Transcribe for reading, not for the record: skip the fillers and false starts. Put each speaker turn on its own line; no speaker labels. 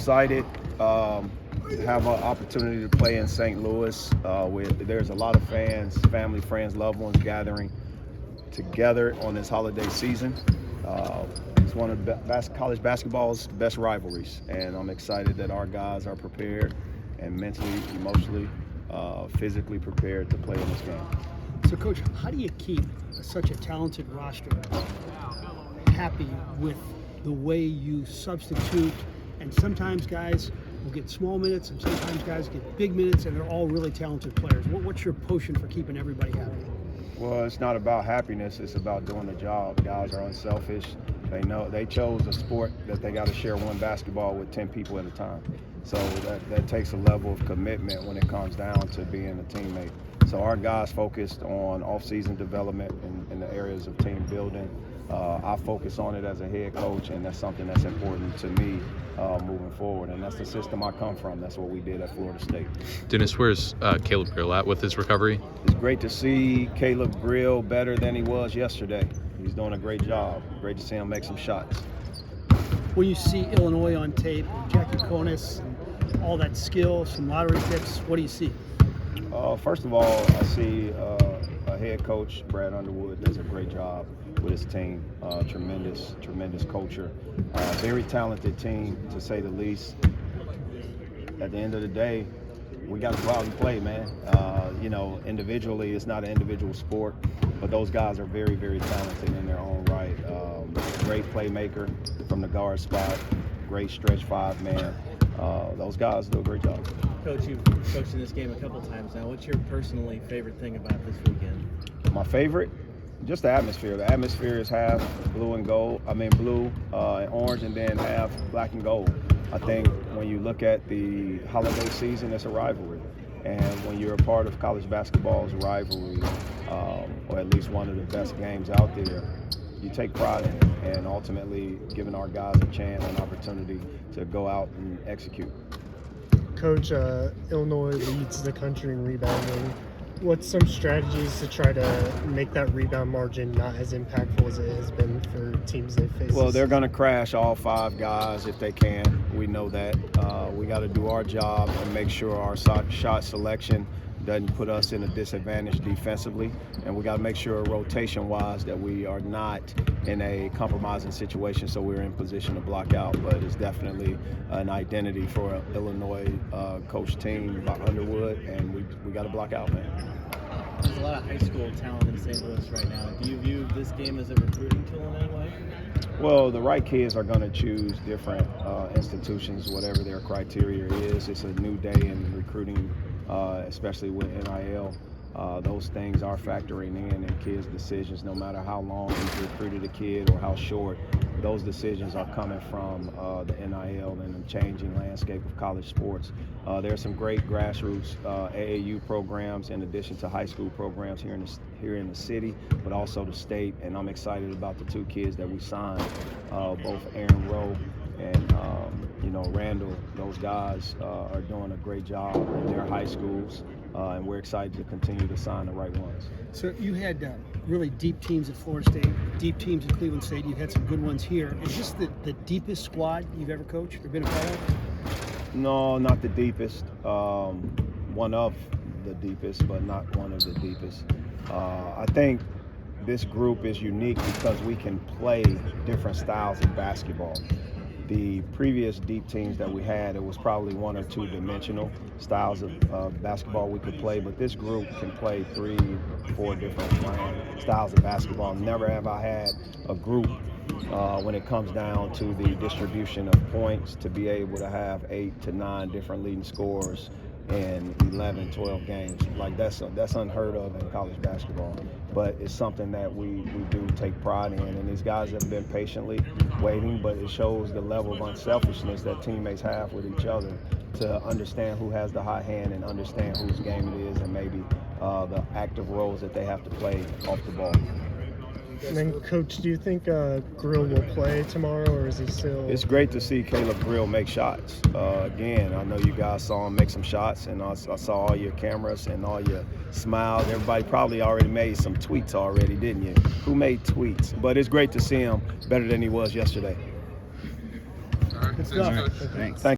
Excited to have an opportunity to play in St. Louis. There's a lot of fans, family, friends, loved ones gathering together on this holiday season. It's one of college basketball's best rivalries, and I'm excited that our guys are prepared and mentally, emotionally, physically prepared to play in this game.
So, Coach, how do you keep such a talented roster happy with the way you substitute? And sometimes guys will get small minutes, and sometimes guys get big minutes, and they're all really talented players. What's your potion for keeping everybody happy?
Well, it's not about happiness. It's about doing the job. Guys are unselfish. They know they chose a sport that they got to share one basketball with 10 people at a time. So that takes a level of commitment when it comes down to being a teammate. So our guys focused on off-season development in the areas of team building. I focus on it as a head coach, and that's something that's important to me moving forward. And that's the system I come from. That's what we did at Florida State.
Dennis, where's Caleb Grill at with his recovery?
It's great to see Caleb Grill better than he was yesterday. He's doing a great job. Great to see him make some shots.
When you see Illinois on tape, Jackie Konis, and all that skill, some lottery picks, what do you see?
First of all, I see a head coach, Brad Underwood, does a great job with his team. Tremendous culture. Very talented team, to say the least. At the end of the day, we got to go out and play, man. Individually, it's not an individual sport, but those guys are very, very talented in their own right. Great playmaker from the guard spot, great stretch five man. Those guys do a great job.
Coach, you've coached in this game a couple times now. What's your personally favorite thing about this weekend?
My favorite? Just the atmosphere. The atmosphere is half blue and orange, and then half black and gold. I think when you look at the holiday season, it's a rivalry. And when you're a part of college basketball's rivalry, or at least one of the best games out there, you take pride in it, and ultimately giving our guys a chance, an opportunity to go out and execute.
Coach, Illinois leads the country in rebounding. What's some strategies to try to make that rebound margin not as impactful as it has been for teams they face?
Well, they're going to crash all five guys if they can. We know that. We got to do our job and make sure our shot selection doesn't put us in a disadvantage defensively, and we got to make sure rotation-wise that we are not in a compromising situation so we're in position to block out. But it's definitely an identity for an Illinois coach team by Underwood, and we got to block out, man.
There's a lot of high school talent in St. Louis right now. Do you view this game as a recruiting tool in any way?
Well, the right kids are going to choose different institutions, whatever their criteria is. It's a new day in recruiting, especially with NIL. Those things are factoring in kids' decisions, no matter how long you've recruited a kid or how short. Those decisions are coming from the NIL and the changing landscape of college sports. There are some great grassroots AAU programs in addition to high school programs here in the city, but also the state. And I'm excited about the two kids that we signed, both Aaron Rowe and Randall. Those guys are doing a great job in their high schools, and we're excited to continue to sign the right ones.
So you had really deep teams at Florida State, deep teams at Cleveland State. You've had some good ones here. Is this the deepest squad you've ever coached or been a part of?
No, not the deepest. One of the deepest, but not one of the deepest. I think this group is unique because we can play different styles of basketball. The previous deep teams that we had, it was probably one or two dimensional styles of basketball we could play, but this group can play 3, 4 different styles of basketball. Never have I had a group when it comes down to the distribution of points to be able to have 8 to 9 different leading scorers in 11, 12 games. Like that's unheard of in college basketball. But it's something that we do take pride in, and these guys have been patiently waiting, but it shows the level of unselfishness that teammates have with each other to understand who has the high hand and understand whose game it is, and maybe the active roles that they have to play off the ball.
And then, Coach, do you think Grill will play tomorrow, or is he still?
It's great to see Caleb Grill make shots. Again, I know you guys saw him make some shots, and I saw all your cameras and all your smiles. Everybody probably already made some tweets already, didn't you? Who made tweets? But it's great to see him better than he was yesterday.
All right.
Good stuff.
Thanks.
Thank